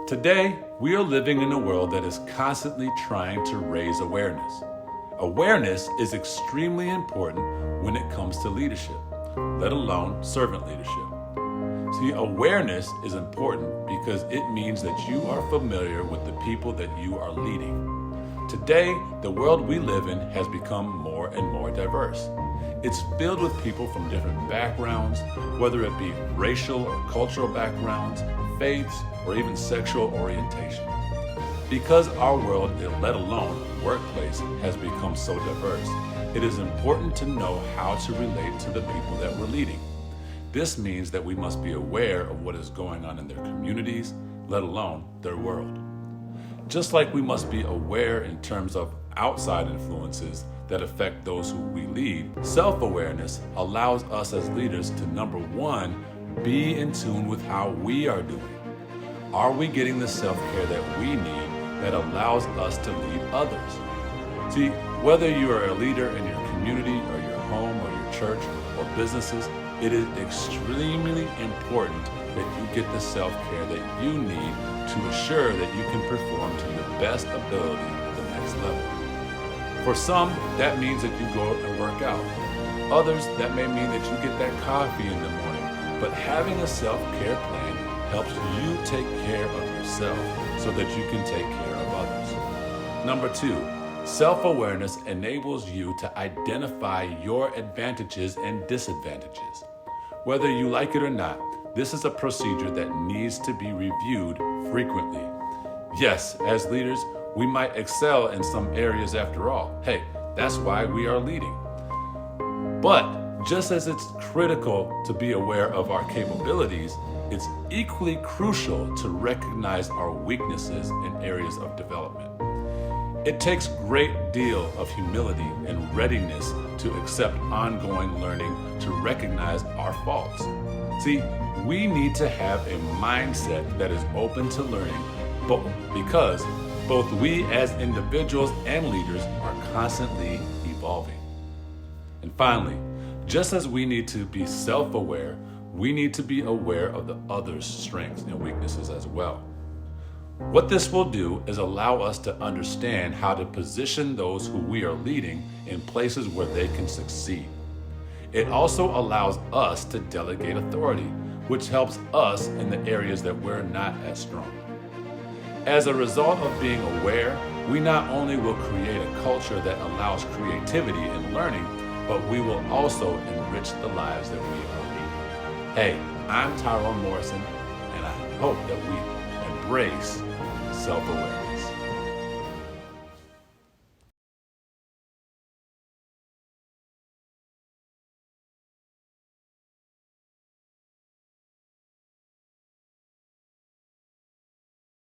Today, we are living in a world that is constantly trying to raise awareness. Awareness is extremely important when it comes to leadership, let alone servant leadership. See, awareness is important because it means that you are familiar with the people that you are leading. Today, the world we live in has become more and more diverse. It's filled with people from different backgrounds, whether it be racial or cultural backgrounds, faiths, or even sexual orientation. Because our world, let alone workplace, has become so diverse, it is important to know how to relate to the people that we're leading. This means that we must be aware of what is going on in their communities, let alone their world. Just like we must be aware in terms of outside influences that affect those who we lead, self-awareness allows us as leaders to, number one, be in tune with how we are doing. Are we getting the self-care that we need that allows us to lead others? See, whether you are a leader in your community or your home or your church or businesses, it is extremely important that you get the self-care that you need to assure that you can perform to your best ability at the next level. For some, that means that you go and work out. Others, that may mean that you get that coffee in the morning. But having a self-care plan helps you take care of yourself so that you can take care of others. Number two, self-awareness enables you to identify your advantages and disadvantages. Whether you like it or not, this is a procedure that needs to be reviewed frequently. Yes, as leaders, we might excel in some areas after all. Hey, that's why we are leading. But just as it's critical to be aware of our capabilities, it's equally crucial to recognize our weaknesses in areas of development. It takes a great deal of humility and readiness to accept ongoing learning to recognize our faults. See, we need to have a mindset that is open to learning, but because both we as individuals and leaders are constantly evolving. And finally, just as we need to be self-aware, we need to be aware of the other's strengths and weaknesses as well. What this will do is allow us to understand how to position those who we are leading in places where they can succeed. It also allows us to delegate authority, which helps us in the areas that we're not as strong. As a result of being aware, we not only will create a culture that allows creativity and learning, but we will also enrich the lives that we are leading. Hey, I'm Tyrone Morrison, and I hope that we embrace self-awareness.